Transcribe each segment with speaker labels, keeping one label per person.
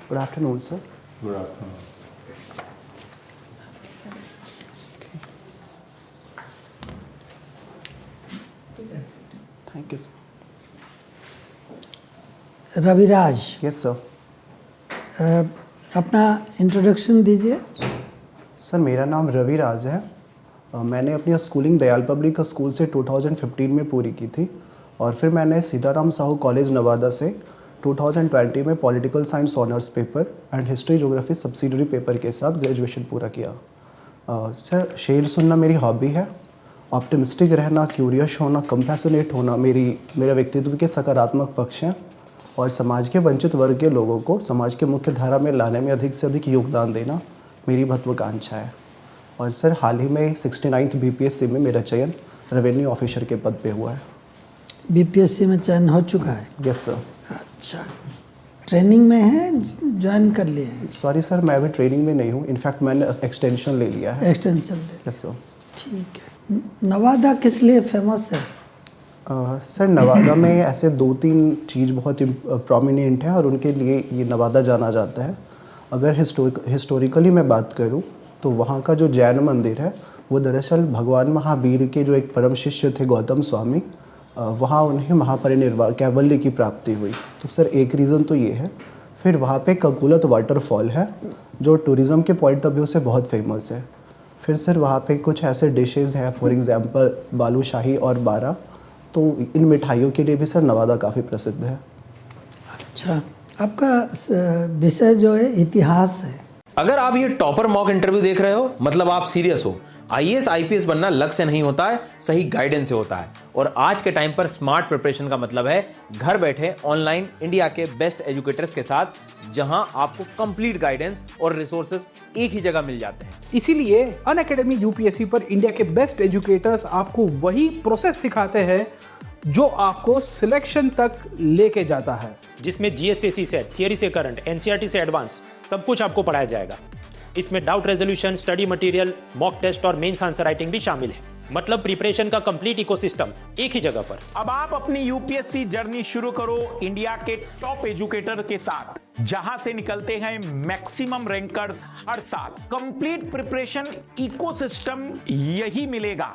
Speaker 1: Good afternoon, sir.
Speaker 2: Good afternoon.
Speaker 1: Thank you, sir.
Speaker 3: Raviraj,
Speaker 1: Yes, sir.
Speaker 3: अपना introduction दीजिए।
Speaker 1: Sir मेरा नाम रवि राज है। मैंने अपनी स्कूलिंग दयाल पब्लिक स्कूल से 2015 में पूरी की थी और फिर मैंने सीताराम साहू कॉलेज नवादा से 2020 में political science honours paper and history geography subsidiary paper के साथ ग्रेजुएशन पूरा किया। सर शेर सुनना मेरी हॉबी है। ऑप्टिमिस्टिक रहना, क्यूरियस होना, कंपैशनेट होना मेरे व्यक्तित्व के सकारात्मक पक्ष हैं और समाज के वंचित वर्ग के लोगों को समाज के मुख्य धारा में लाने में अधिक से अधिक योगदान देना मेरी महत्वाकांक्षा है। और सर हाल ही में 69th बीपीएससी में मेरा चयन रेवेन्यू ऑफिसर के पद पे हुआ है।
Speaker 3: बीपीएससी में चयन हो चुका है?
Speaker 1: Yes sir.
Speaker 3: अच्छा, ट्रेनिंग में है, ज्वाइन कर लिए?
Speaker 1: सॉरी सर, मैं अभी ट्रेनिंग में नहीं हूँ। इनफैक्ट मैंने एक्सटेंशन ले लिया है।
Speaker 3: एक्सटेंशन ले?
Speaker 1: Yes sir.
Speaker 3: ठीक है। नवादा किस लिए फेमस है?
Speaker 1: सर नवादा में ऐसे 2-3 चीज़ बहुत प्रोमिनेंट हैं और उनके लिए ये नवादा जाना जाता है। अगर हिस्टोरिकली मैं बात करूं तो वहाँ का जो जैन मंदिर है वो दरअसल भगवान महावीर के जो एक परम शिष्य थे गौतम स्वामी, वहाँ उन्हें महापरिनिर्वाण कैवल्य की प्राप्ति हुई। तो सर एक रीज़न तो ये है। फिर वहाँ पे ककुलत वाटरफॉल है जो टूरिज़्म के पॉइंट ऑफ व्यू से बहुत फेमस है। फिर सर वहाँ पे कुछ ऐसे डिशेज़ हैं, फॉर एग्ज़ाम्पल बालूशाही और बारा। तो इन मिठाइयों के लिए भी सर नवादा काफ़ी प्रसिद्ध है।
Speaker 3: अच्छा, आपका विषय जो है इतिहास है।
Speaker 4: अगर आप ये टॉपर मॉक इंटरव्यू देख रहे हो मतलब आप सीरियस हो। आईएएस आईपीएस बनना लक से नहीं होता है, सही गाइडेंस से होता है। और आज के टाइम पर स्मार्ट प्रिपरेशन का मतलब है घर बैठे ऑनलाइन इंडिया के बेस्ट एजुकेटर्स के साथ, जहां आपको कंप्लीट गाइडेंस और रिसोर्सेज एक ही जगह मिल जाते हैं।
Speaker 5: इसीलिए अनअकैडमी यूपीएससी पर इंडिया के बेस्ट एजुकेटर्स आपको वही प्रोसेस सिखाते हैं जो आपको सिलेक्शन तक लेके जाता है,
Speaker 6: जिसमें जीएसएससी से थियरी से करंट, एनसीईआरटी से एडवांस सब कुछ आपको पढ़ाया जाएगा। इसमें doubt resolution, study material, mock test और मेंस आंसर राइटिंग भी शामिल है। मतलब प्रिपरेशन का कंप्लीट इकोसिस्टम एक ही जगह पर।
Speaker 7: अब आप अपनी यूपीएससी जर्नी शुरू करो इंडिया के टॉप एजुकेटर के साथ, जहां से निकलते हैं मैक्सिमम रैंकर्स हर साल। कंप्लीट प्रिपरेशन इकोसिस्टम यही मिलेगा,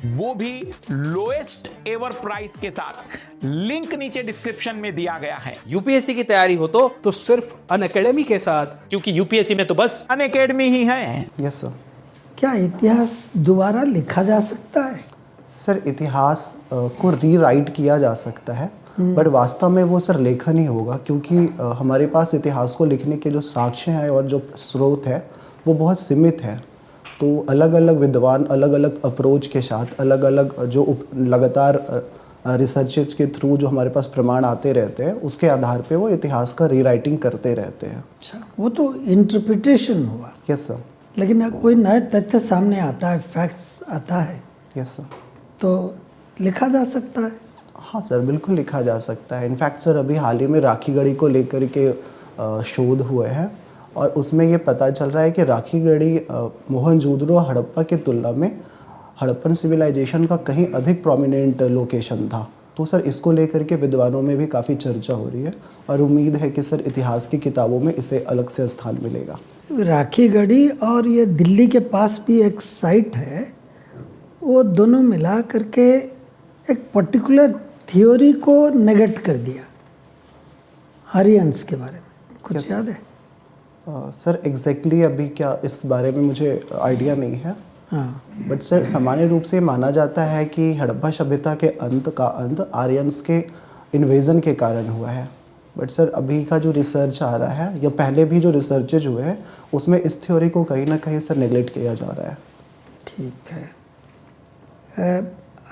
Speaker 7: वो भी लोएस्ट एवर प्राइस के साथ। लिंक नीचे डिस्क्रिप्शन में दिया गया है।
Speaker 4: यूपीएससी की तैयारी हो तो
Speaker 5: सिर्फ अनअकैडमी के साथ,
Speaker 6: क्योंकि यूपीएससी में तो बस
Speaker 7: अनअकैडमी ही है।
Speaker 1: Yes sir.
Speaker 3: क्या इतिहास दोबारा लिखा जा सकता है?
Speaker 1: सर इतिहास को रीराइट किया जा सकता है, बट वास्तव में वो सर लेखन ही होगा, क्योंकि हमारे पास इतिहास को लिखने के जो साक्ष्य हैं और जो स्रोत है वो बहुत सीमित है। तो अलग अलग विद्वान अलग अलग अप्रोच के साथ, अलग अलग जो लगातार रिसर्चेज के थ्रू जो हमारे पास प्रमाण आते रहते हैं, उसके आधार पे वो इतिहास का रीराइटिंग करते रहते हैं।
Speaker 3: अच्छा, वो तो इंटरप्रिटेशन हुआ।
Speaker 1: Yes sir.
Speaker 3: लेकिन कोई नए तथ्य सामने आता है, फैक्ट्स आता है,
Speaker 1: यस सर,
Speaker 3: तो लिखा जा सकता है।
Speaker 1: हाँ सर, बिल्कुल लिखा जा सकता है। इनफैक्ट सर अभी हाल ही में राखी गढ़ी को लेकर के शोध हुए हैं और उसमें ये पता चल रहा है कि राखी गढ़ी मोहनजोदड़ो और हड़प्पा की तुलना में हड़प्पन सिविलाइजेशन का कहीं अधिक प्रोमिनेंट लोकेशन था। तो सर इसको लेकर के विद्वानों में भी काफ़ी चर्चा हो रही है और उम्मीद है कि सर इतिहास की किताबों में इसे अलग से स्थान मिलेगा।
Speaker 3: राखी गढ़ी और ये दिल्ली के पास भी एक साइट है, वो दोनों मिला करके एक पर्टिकुलर थ्योरी को नेगेट कर दिया, आर्यंस के बारे में। कुछ याद है?
Speaker 1: सर एग्जैक्टली अभी क्या इस बारे में मुझे आइडिया नहीं है।
Speaker 3: हाँ,
Speaker 1: बट सर सामान्य रूप से माना जाता है कि हड़प्पा सभ्यता के अंत का अंत आर्यंस के इन्वेजन के कारण हुआ है। बट सर अभी का जो रिसर्च आ रहा है या पहले भी जो रिसर्चेज हुए हैं उसमें इस थ्योरी को कहीं ना कहीं सर नेग्लेक्ट किया जा रहा है।
Speaker 3: ठीक है।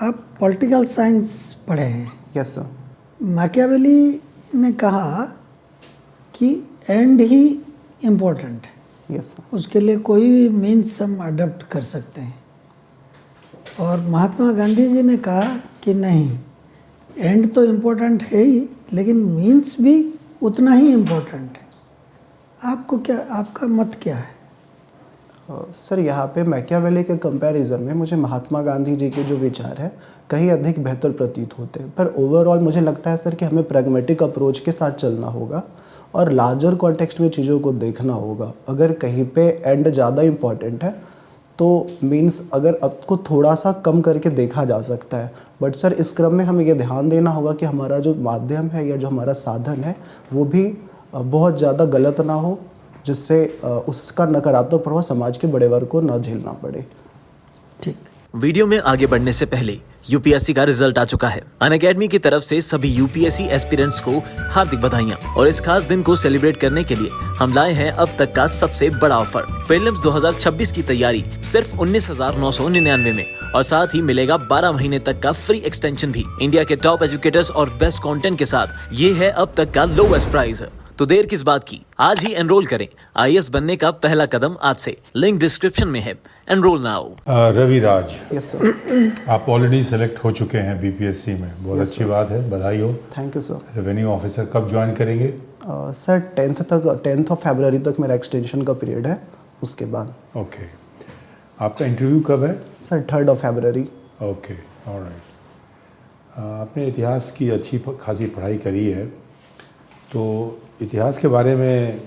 Speaker 3: आप पॉलिटिकल साइंस पढ़े हैं?
Speaker 1: Yes sir.
Speaker 3: मैकियावेली ने कहा कि एंड ही इम्पोर्टेंट है,
Speaker 1: यस सर।
Speaker 3: उसके लिए कोई भी मीन्स हम अडॉप्ट कर सकते हैं। और महात्मा गांधी जी ने कहा कि नहीं, एंड तो इम्पोर्टेंट है ही, लेकिन मीन्स भी उतना ही इम्पोर्टेंट है। आपको क्या, आपका मत क्या है?
Speaker 1: सर यहाँ पे मैकियावेली के कंपैरिजन में मुझे महात्मा गांधी जी के जो विचार है कहीं अधिक बेहतर प्रतीत होते हैं। पर ओवरऑल मुझे लगता है सर कि हमें प्रैग्मेटिक अप्रोच के साथ चलना होगा और लार्जर कॉन्टेक्स्ट में चीज़ों को देखना होगा। अगर कहीं पे एंड ज़्यादा इम्पॉर्टेंट है तो मीन्स अगर आपको थोड़ा सा कम करके देखा जा सकता है, बट सर इस क्रम में हमें ये ध्यान देना होगा कि हमारा जो माध्यम है या जो हमारा साधन है वो भी बहुत ज़्यादा गलत ना हो, जिससे उसका नकारात्मक प्रभाव समाज के बड़े वर्ग को न झेलना पड़े।
Speaker 3: ठीक।
Speaker 2: वीडियो में आगे बढ़ने से पहले यूपीएससी का रिजल्ट आ चुका है। अनअकैडमी की तरफ से सभी यूपीएससी एस्पिरेंट्स को हार्दिक बधाइयां और इस खास दिन को सेलिब्रेट करने के लिए हम लाए हैं अब तक का सबसे बड़ा ऑफर। प्रीलिम्स 2026 की तैयारी सिर्फ 19,999 में और साथ ही मिलेगा 12 महीने तक का फ्री एक्सटेंशन भी। इंडिया के टॉप एजुकेटर्स और बेस्ट कंटेंट के साथ ये है अब तक का लोवेस्ट प्राइस। तो देर किस बात की, आज ही एनरोल करें। आईएएस बनने का पहला कदम आज से। लिंक डिस्क्रिप्शन में है। Enroll now.
Speaker 8: Ravi Raj,
Speaker 1: yes sir.
Speaker 8: आप ऑलरेडी सेलेक्ट हो चुके हैं बीपीएससी में, बहुत अच्छी बात है, बधाई हो।
Speaker 1: Thank you sir.
Speaker 8: Revenue officer कब ज्वाइन करेंगे?
Speaker 1: सर 10th ऑफ फरवरी तक मेरा एक्सटेंशन का पीरियड है, उसके बाद।
Speaker 8: ओके, आपका इंटरव्यू कब है?
Speaker 1: Sir 3rd of February.
Speaker 8: Okay, alright. आपने इतिहास की अच्छी खासी पढ़ाई करी है, तो इतिहास के बारे में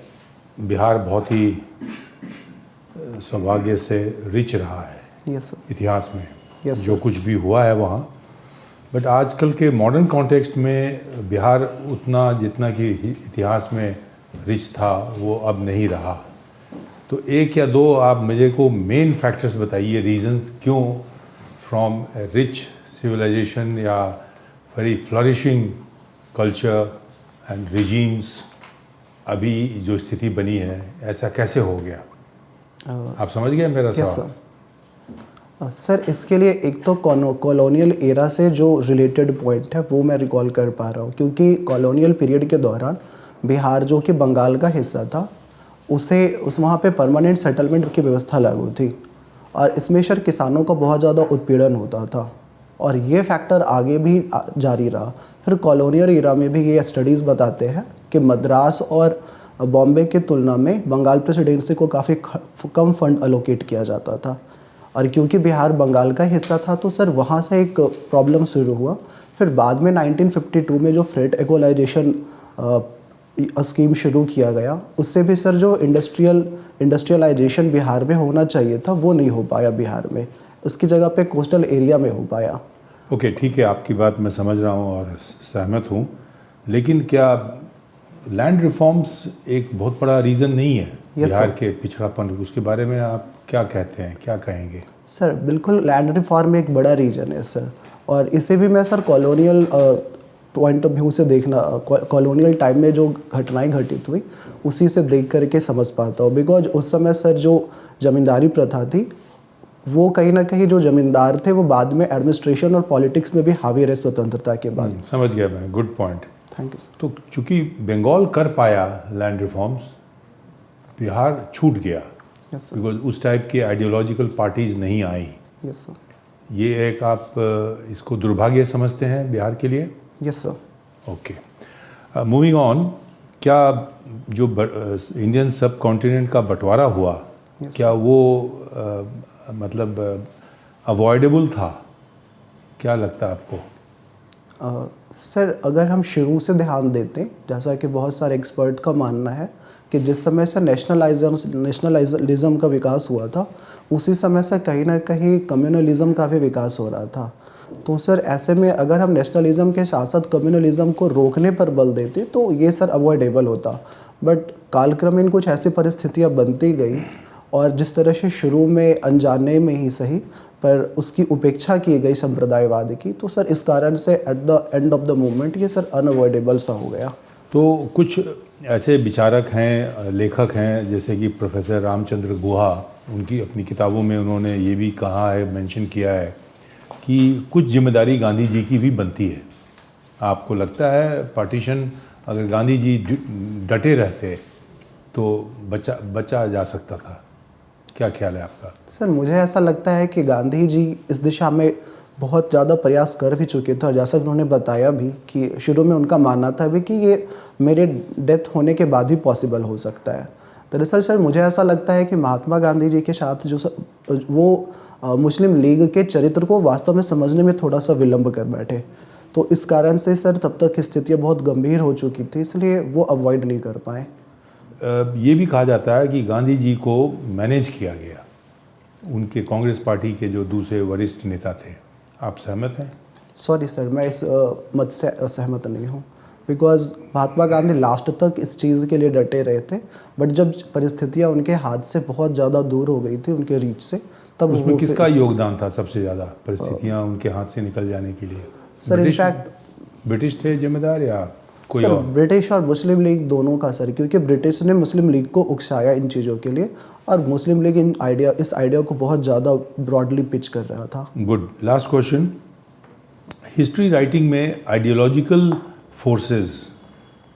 Speaker 8: बिहार बहुत ही सौभाग्य से रिच रहा है
Speaker 1: यस सर।
Speaker 8: इतिहास में।
Speaker 1: Yes,
Speaker 8: जो कुछ भी हुआ है वहाँ, बट आजकल के मॉडर्न कॉन्टेक्स्ट में बिहार उतना जितना कि इतिहास में रिच था वो अब नहीं रहा। तो एक या दो आप मुझे को मेन फैक्टर्स बताइए, रीजंस क्यों फ्रॉम रिच सिविलाइजेशन या very flourishing culture and regimes अभी जो स्थिति बनी है, ऐसा कैसे हो गया? आप समझ गए मेरा
Speaker 1: यस
Speaker 8: सवाल?
Speaker 1: सर। सर इसके लिए एक तो कॉलोनियल एरा से जो रिलेटेड पॉइंट है वो मैं रिकॉल कर पा रहा हूँ, क्योंकि कॉलोनियल पीरियड के दौरान बिहार जो कि बंगाल का हिस्सा था उस वहाँ पे परमानेंट सेटलमेंट की व्यवस्था लागू थी और इसमें सर किसानों का बहुत ज़्यादा उत्पीड़न होता था और ये फैक्टर आगे भी जारी रहा। फिर कॉलोनियल एरा में भी ये स्टडीज़ बताते हैं कि मद्रास और बॉम्बे की तुलना में बंगाल प्रेसिडेंसी को काफ़ी कम फंड अलोकेट किया जाता था और क्योंकि बिहार बंगाल का हिस्सा था तो सर वहाँ से एक प्रॉब्लम शुरू हुआ। फिर बाद में 1952 में जो फ्रेट इक्वलाइजेशन स्कीम शुरू किया गया, उससे भी सर जो इंडस्ट्रियलाइजेशन बिहार में होना चाहिए था वो नहीं हो पाया बिहार में, उसकी जगह पे कोस्टल एरिया में हो पाया।
Speaker 8: ओके, ठीक है, आपकी बात मैं समझ रहा हूँ और सहमत हूँ, लेकिन क्या लैंड रिफॉर्म्स एक बहुत बड़ा रीज़न नहीं है बिहार के पिछड़ापन? उसके बारे में आप क्या कहते हैं, क्या कहेंगे? सर
Speaker 1: बिल्कुल, लैंड रिफॉर्म एक बड़ा रीजन है सर, और इसे भी मैं sir colonial point of view से देखना, कॉलोनियल टाइम में जो घटनाएं घटित हुई उसी से देख करके समझ पाता हूँ। बिकॉज उस समय सर जो जमींदारी प्रथा थी वो कहीं ना कहीं जो जमींदार थे वो बाद में एडमिनिस्ट्रेशन और पॉलिटिक्स में भी हावी रहे स्वतंत्रता के बाद।
Speaker 8: समझ गया मैं, good point.
Speaker 1: Thank you sir.
Speaker 8: तो चूंकि बंगाल कर पाया लैंड रिफॉर्म्स, बिहार छूट गया बिकॉज उस टाइप की आइडियोलॉजिकल पार्टीज नहीं आई।
Speaker 1: Yes sir.
Speaker 8: ये एक आप इसको दुर्भाग्य समझते हैं बिहार के लिए?
Speaker 1: Yes sir.
Speaker 8: Okay, moving on, क्या जो इंडियन सब कॉन्टिनेंट का बंटवारा हुआ, क्या वो मतलब अवॉइडेबल था? क्या लगता है आपको?
Speaker 1: सर अगर हम शुरू से ध्यान देते, जैसा कि बहुत सारे एक्सपर्ट का मानना है कि जिस समय से नेशनलिज्म का विकास हुआ था उसी समय से कहीं ना कहीं कम्युनलिज्म का भी विकास हो रहा था। तो सर ऐसे में अगर हम नेशनलिज्म के साथ साथ कम्युनलिज्म को रोकने पर बल देते तो ये सर अवॉइडेबल होता, बट कालक्रमेण कुछ ऐसी परिस्थितियाँ बनती गई और जिस तरह से शुरू में अनजाने में ही सही पर उसकी उपेक्षा की गई संप्रदायवाद की, तो सर इस कारण से at the end of the movement ये सर अनअवॉइडेबल सा हो गया।
Speaker 8: तो कुछ ऐसे विचारक हैं, लेखक हैं, जैसे कि प्रोफेसर रामचंद्र गुहा, उनकी अपनी किताबों में उन्होंने ये भी कहा है, मेंशन किया है कि कुछ जिम्मेदारी गांधी जी की भी बनती है। आपको लगता है पार्टीशन अगर गांधी जी डटे रहते तो बचा जा सकता था? क्या ख्याल है आपका?
Speaker 1: सर मुझे ऐसा लगता है कि गांधी जी इस दिशा में बहुत ज़्यादा प्रयास कर भी चुके थे और जैसा उन्होंने बताया भी कि शुरू में उनका मानना था भी कि ये मेरे डेथ होने के बाद भी पॉसिबल हो सकता है। दरअसल सर मुझे ऐसा लगता है कि महात्मा गांधी जी के साथ वो मुस्लिम लीग के चरित्र को वास्तव में समझने में थोड़ा सा विलंब कर बैठे। तो इस कारण से सर तब तक स्थितियाँ बहुत गंभीर हो चुकी थी, इसलिए वो अवॉइड नहीं कर पाए।
Speaker 8: ये भी कहा जाता है कि गांधी जी को मैनेज किया गया, उनके कांग्रेस पार्टी के जो दूसरे वरिष्ठ नेता थे। आप सहमत हैं?
Speaker 1: सॉरी सर, मैं इस मत से असहमत नहीं हूँ, बिकॉज महात्मा गांधी लास्ट तक इस चीज़ के लिए डटे रहे थे, बट जब परिस्थितियाँ उनके हाथ से बहुत ज़्यादा दूर हो गई थी, उनके रीच से, तब
Speaker 8: उसमें
Speaker 1: वो
Speaker 8: किसका योगदान था सबसे ज़्यादा परिस्थितियाँ उनके हाथ से निकल जाने के लिए?
Speaker 1: सर इनफैक्ट
Speaker 8: ब्रिटिश थे जिम्मेदार या कोई
Speaker 1: सर
Speaker 8: और?
Speaker 1: ब्रिटिश और मुस्लिम लीग दोनों का सर, क्योंकि ब्रिटिश ने मुस्लिम लीग को उकसाया इन चीज़ों के लिए, और मुस्लिम लीग इस आइडिया को बहुत ज़्यादा ब्रॉडली पिच कर रहा था।
Speaker 8: Good. Last question, history writing में आइडियोलॉजिकल फोर्सेस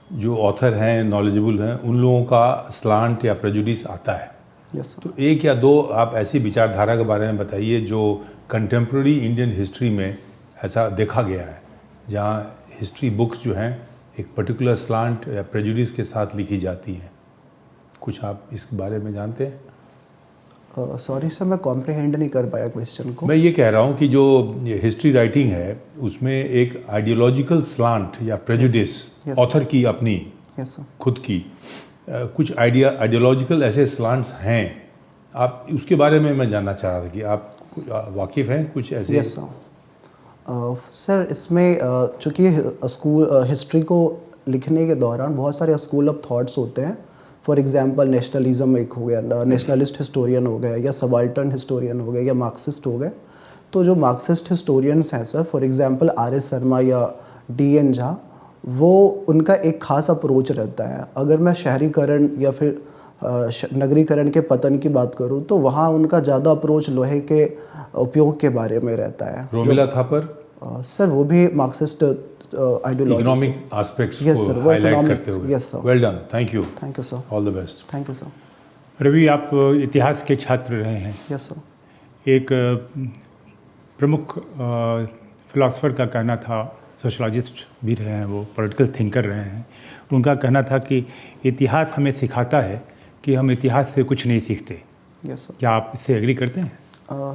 Speaker 8: जो ऑथर हैं, नॉलेजेबल हैं, उन लोगों का स्लांट या प्रेजुडिस आता है।
Speaker 1: Yes sir.
Speaker 8: तो एक या दो आप ऐसी विचारधारा के बारे में बताइए जो कंटेम्प्रेरी इंडियन हिस्ट्री में ऐसा देखा गया है, जहाँ हिस्ट्री बुक्स जो हैं एक पर्टिकुलर स्लांट या प्रेजुडिस के साथ लिखी जाती हैं। कुछ आप इस बारे में जानते हैं?
Speaker 1: सॉरी सर, मैं कॉम्प्रिहेंड नहीं कर पाया क्वेश्चन को।
Speaker 8: मैं ये कह रहा हूँ कि जो हिस्ट्री राइटिंग है उसमें एक आइडियोलॉजिकल स्लांट या प्रेजुडिस
Speaker 1: Yes.
Speaker 8: ऑथर की अपनी
Speaker 1: यस सर।
Speaker 8: खुद की कुछ आइडियोलॉजिकल ऐसे स्लांट्स हैं, आप उसके बारे में मैं जानना चाह रहा था कि आप वाकिफ़ हैं कुछ ऐसे?
Speaker 1: Yes sir. सर इसमें चूँकि हिस्ट्री को लिखने के दौरान बहुत सारे स्कूल ऑफ थॉट्स होते हैं। फॉर एग्जांपल नेशनलिज्म एक हो गया, नेशनलिस्ट हिस्टोरियन हो गया, या सबाल्टर्न हिस्टोरियन हो गए, या मार्क्सिस्ट हो गए। तो जो मार्क्सिस्ट हिस्टोरियन्स हैं sir, for example RS. Sharma या डी.एन. झा, वो उनका एक खास अप्रोच रहता है। अगर मैं शहरीकरण या फिर नगरीकरण के पतन की बात करूं, तो वहाँ उनका ज़्यादा अप्रोच लोहे के उपयोग के बारे में रहता है।
Speaker 8: रोमिला थापर?
Speaker 1: सर वो भी Marxist ideology,
Speaker 8: economic aspects
Speaker 1: Yes, sir,
Speaker 8: को
Speaker 1: वो
Speaker 8: हाईलाइट
Speaker 1: economic-
Speaker 8: करते हुए।
Speaker 1: Yes, sir.
Speaker 8: Well done, thank you.
Speaker 1: Thank you sir.
Speaker 8: All the best.
Speaker 1: Thank you sir.
Speaker 9: Ravi, आप इतिहास के छात्र रहे हैं।
Speaker 1: Yes sir.
Speaker 9: एक प्रमुख फिलोसफर का कहना था, सोशलॉजिस्ट भी रहे हैं, वो पॉलिटिकल थिंकर रहे हैं, उनका कहना था कि इतिहास हमें सिखाता है कि हम इतिहास से कुछ नहीं सीखते।
Speaker 1: Yes sir.
Speaker 9: क्या आप इससे एग्री करते हैं?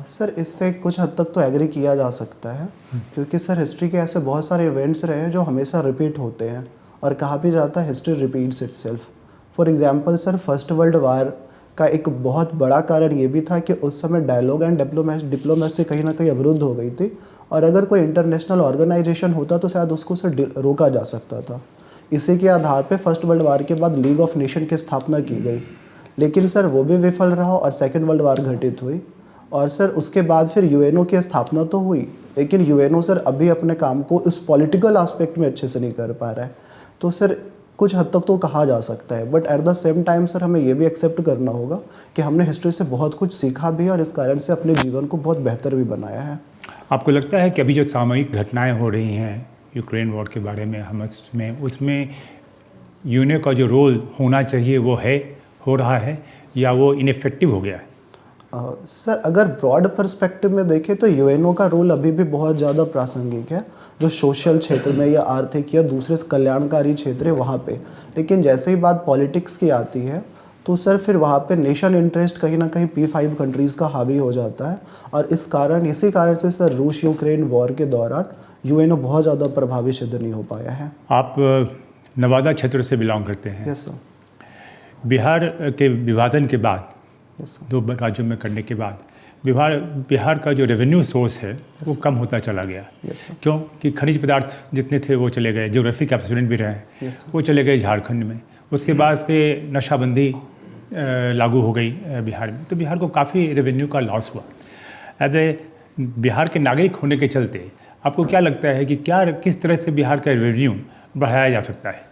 Speaker 1: सर इससे कुछ हद तक तो एग्री किया जा सकता है, क्योंकि सर हिस्ट्री के ऐसे बहुत सारे इवेंट्स रहे हैं जो हमेशा रिपीट होते हैं, और कहा भी जाता है history repeats itself. For example sir, first world war का एक बहुत बड़ा कारण ये भी था कि उस समय डायलॉग एंड डिप्लोमेसी कहीं ना कहीं अवरुद्ध हो गई थी, और अगर कोई इंटरनेशनल ऑर्गेनाइजेशन होता तो शायद उसको सर रोका जा सकता था। इसी के आधार पे फर्स्ट वर्ल्ड वार के बाद लीग ऑफ नेशन की स्थापना की गई, लेकिन सर वो भी विफल रहा और सेकेंड वर्ल्ड वार घटित हुई। और सर उसके बाद फिर यूएनओ की स्थापना तो हुई, लेकिन यूएनओ सर अभी अपने काम को इस पॉलिटिकल एस्पेक्ट में अच्छे से नहीं कर पा रहा है। तो सर कुछ हद तक तो कहा जा सकता है, but at the same time sir हमें ये भी एक्सेप्ट करना होगा कि हमने हिस्ट्री से बहुत कुछ सीखा भी है, और इस कारण से अपने जीवन को बहुत बेहतर भी बनाया है।
Speaker 9: आपको लगता है कि अभी जो सामयिक घटनाएं हो रही हैं यूक्रेन वॉर के बारे में, हमस में, उसमें यूएनओ का जो रोल होना चाहिए वो हो रहा है, या वो इनइफेक्टिव हो गया है?
Speaker 1: सर अगर ब्रॉड पर्सपेक्टिव में देखें तो यूएनओ का रोल अभी भी बहुत ज़्यादा प्रासंगिक है, जो सोशल क्षेत्र में या आर्थिक या दूसरे कल्याणकारी क्षेत्र है वहाँ पे। लेकिन जैसे ही बात पॉलिटिक्स की आती है तो सर फिर वहाँ पे नेशन इंटरेस्ट कहीं ना कहीं P5 कंट्रीज़ का हावी हो जाता है, और इसी कारण से सर रूस यूक्रेन वॉर के दौरान यूएनओ बहुत ज़्यादा प्रभावी सिद्ध नहीं हो पाया है।
Speaker 9: आप नवादा क्षेत्र से बिलोंग करते हैं।
Speaker 1: Yes sir.
Speaker 9: बिहार के विभाजन के बाद,
Speaker 1: यस सर।
Speaker 9: 2 राज्यों में करने के बाद, बिहार का जो रेवेन्यू सोर्स है वो कम होता चला गया।
Speaker 1: Yes sir.
Speaker 9: क्यों? कि खनिज पदार्थ जितने थे वो चले गए, ज्योग्राफिक एक्सीडेंट भी रहे,
Speaker 1: यस सर।
Speaker 9: वो चले गए झारखंड में। उसके बाद से नशाबंदी लागू हो गई बिहार में, तो बिहार को काफ़ी रेवेन्यू का लॉस हुआ। एज ए बिहार के नागरिक होने के चलते आपको क्या लगता है कि किस तरह से बिहार का रेवेन्यू बढ़ाया जा सकता है?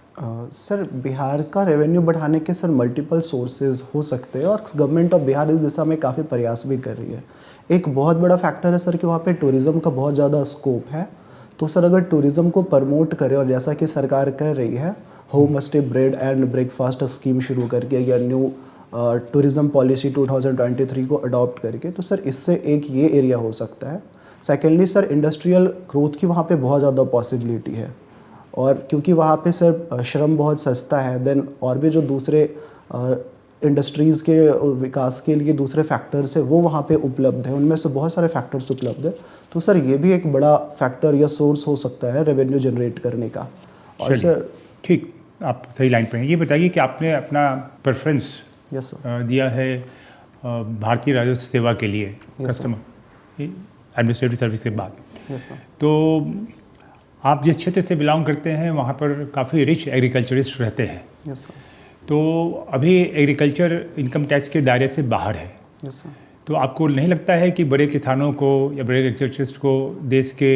Speaker 1: सर बिहार का रेवेन्यू बढ़ाने के सर मल्टीपल सोर्सेज हो सकते हैं, और गवर्नमेंट ऑफ बिहार इस दिशा में काफ़ी प्रयास भी कर रही है। एक बहुत बड़ा फैक्टर है सर कि वहाँ पे टूरिज़्म का बहुत ज़्यादा स्कोप है। तो सर अगर टूरिज़्म को प्रमोट करें, और जैसा कि सरकार कर रही है home stay bread and breakfast scheme शुरू करके, या न्यू टूरिज़्म पॉलिसी 2023 को अडॉप्ट करके, तो सर इससे एक ये एरिया हो सकता है। सेकेंडली सर इंडस्ट्रियल ग्रोथ की वहाँ पे बहुत ज़्यादा पॉसिबिलिटी है, और क्योंकि वहाँ पे सर श्रम बहुत सस्ता है, देन और भी जो दूसरे इंडस्ट्रीज़ के विकास के लिए दूसरे फैक्टर्स है वो वहाँ पे उपलब्ध है, उनमें से बहुत सारे फैक्टर्स उपलब्ध है। तो सर ये भी एक बड़ा फैक्टर या सोर्स हो सकता है रेवेन्यू जनरेट करने का। और
Speaker 9: चलिए,
Speaker 1: सर
Speaker 9: ठीक, आप सही लाइन पे हैं। ये बताइए कि आपने अपना प्रेफरेंस
Speaker 1: यस सर।
Speaker 9: दिया है भारतीय राजस्व सेवा के लिए,
Speaker 1: Yes,
Speaker 9: कस्टमर एडमिनिस्ट्रेटिव सर्विस के बाद।
Speaker 1: Yes sir.
Speaker 9: तो आप जिस क्षेत्र से बिलोंग करते हैं वहाँ पर काफ़ी रिच एग्रीकल्चरिस्ट रहते हैं,
Speaker 1: यस सर।
Speaker 9: तो अभी एग्रीकल्चर इनकम टैक्स के दायरे से बाहर है।
Speaker 1: Yes sir.
Speaker 9: तो आपको नहीं लगता है कि बड़े किसानों को या बड़े एग्रीकल्चरिस्ट को देश के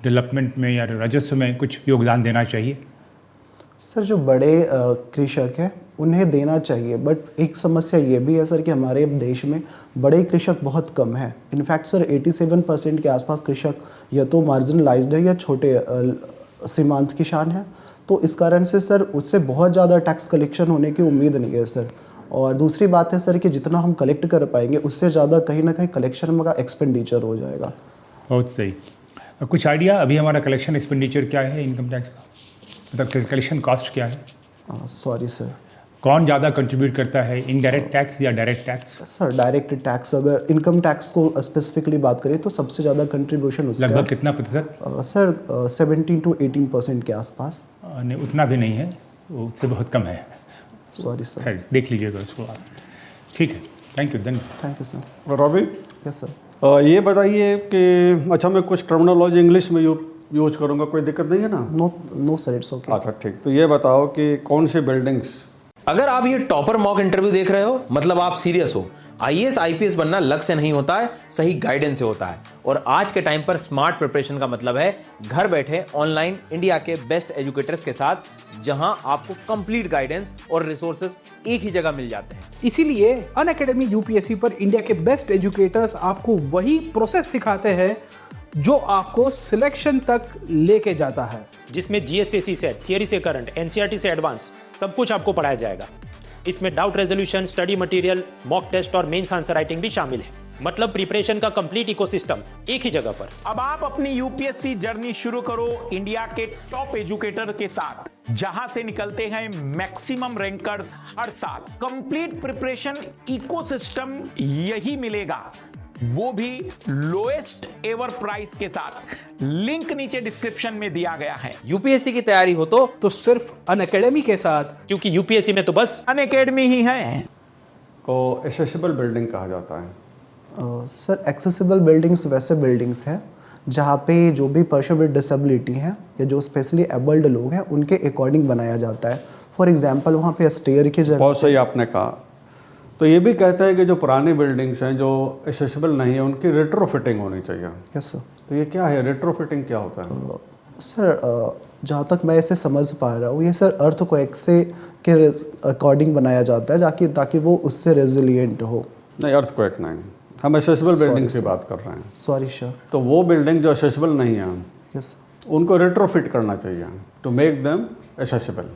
Speaker 9: डेवलपमेंट में या राजस्व में कुछ योगदान देना चाहिए?
Speaker 1: सर जो बड़े कृषक हैं उन्हें देना चाहिए, बट एक समस्या ये भी है सर कि हमारे देश में बड़े कृषक बहुत कम हैं। इनफैक्ट सर 87% के आसपास कृषक या तो मार्जिनलाइज्ड है या छोटे सीमांत किसान हैं। तो इस कारण से सर उससे बहुत ज़्यादा टैक्स कलेक्शन होने की उम्मीद नहीं है सर। और दूसरी बात है सर कि जितना हम कलेक्ट कर पाएंगे उससे ज़्यादा कहीं ना कहीं कलेक्शन का एक्सपेंडिचर हो जाएगा।
Speaker 9: बहुत सही। कुछ आइडिया अभी हमारा कलेक्शन एक्सपेंडिचर क्या है इनकम टैक्स का, मतलब कलेक्शन कॉस्ट क्या है?
Speaker 1: Sorry sir.
Speaker 9: कौन ज़्यादा कंट्रीब्यूट करता है, इनडायरेक्ट टैक्स या direct tax?
Speaker 1: Sir direct tax, अगर इनकम टैक्स को स्पेसिफिकली बात करें तो सबसे ज़्यादा कंट्रीब्यूशन उसका
Speaker 9: लगभग कितना प्रतिशत?
Speaker 1: सर 17 to 18% के आसपास।
Speaker 9: नहीं, उतना भी नहीं है, उससे बहुत कम है।
Speaker 1: Sorry sir.
Speaker 9: खैर, देख लीजिएगा उसको आप। ठीक है, थैंक यू, धन्यवाद।
Speaker 1: Thank you sir.
Speaker 10: Ravi,
Speaker 1: yes sir.
Speaker 10: ये बताइए कि अच्छा मैं कुछ टर्मिनोलॉजी इंग्लिश में यूज करूँगा, कोई दिक्कत नहीं है ना?
Speaker 1: No sir, it's okay.
Speaker 10: अच्छा ठीक, तो ये बताओ कि कौन सी बिल्डिंग्स।
Speaker 4: अगर आप ये टॉपर मॉक इंटरव्यू देख रहे हो मतलब आप सीरियस हो। आईएएस आईपीएस बनना लक से नहीं होता है, सही गाइडेंस से होता है। और आज के टाइम पर स्मार्ट प्रिपरेशन का मतलब है घर बैठे ऑनलाइन इंडिया के बेस्ट एजुकेटर्स के साथ, जहां आपको कंप्लीट गाइडेंस और रिसोर्सेज एक ही जगह मिल जाते हैं।
Speaker 5: इसीलिए अनअकैडमी यूपीएससी पर इंडिया के बेस्ट एजुकेटर्स आपको वही प्रोसेस सिखाते हैं जो आपको सिलेक्शन तक लेके जाता है,
Speaker 6: जिसमें जीएसएससी से थियरी से करंट, एनसीईआरटी से एडवांस सब कुछ आपको पढ़ाया जाएगा। इसमें doubt resolution, study material, mock test और मेंस आंसर राइटिंग भी शामिल है। मतलब प्रिपरेशन का कंप्लीट इकोसिस्टम एक ही जगह पर।
Speaker 7: अब आप अपनी यूपीएससी जर्नी शुरू करो इंडिया के टॉप एजुकेटर के साथ, जहां से निकलते हैं मैक्सिमम रैंकर्स हर साल। कंप्लीट प्रिपरेशन इकोसिस्टम यही मिलेगा, वो भी लोएस्ट एवर प्राइस के साथ। लिंक नीचे डिस्क्रिप्शन में दिया गया है।
Speaker 4: यूपीएससी की तैयारी हो तो
Speaker 5: सिर्फ अनअकैडमी के साथ,
Speaker 6: क्योंकि यूपीएससी में तो बस
Speaker 7: अनअकैडमी ही है।
Speaker 10: को एक्सेसिबल बिल्डिंग कहा जाता है।
Speaker 1: सर एक्सेसिबल बिल्डिंग्स वैसे बिल्डिंग्स हैं जहाँ पे जो भी पर्सन विद डिसेबिलिटी हैं या जो स्पेशली एबल्ड लोग हैं उनके अकॉर्डिंग बनाया जाता है। फॉर एग्जांपल वहाँ पे स्टेयर की जगह।
Speaker 10: बहुत सही आपने कहा। तो ये भी कहता है कि जो पुरानी बिल्डिंग्स हैं जो एक्सेसिबल नहीं है उनकी रेट्रोफिटिंग होनी चाहिए।
Speaker 1: Yes sir.
Speaker 10: तो ये क्या है, रेट्रोफिटिंग क्या होता है?
Speaker 1: सर जहाँ तक मैं इसे समझ पा रहा हूँ ये सर अर्थक्वेक से के अकॉर्डिंग बनाया जाता है ताकि वो उससे रेजिलिएंट हो।
Speaker 10: नहीं, अर्थक्वेक नहीं, हम एक्सेसिबल बिल्डिंग की बात कर रहे हैं।
Speaker 1: Sorry sir.
Speaker 10: तो वो बिल्डिंग जो एक्सेसिबल नहीं है
Speaker 1: यस
Speaker 10: उनको रेट्रोफिट करना चाहिए to make them accessible.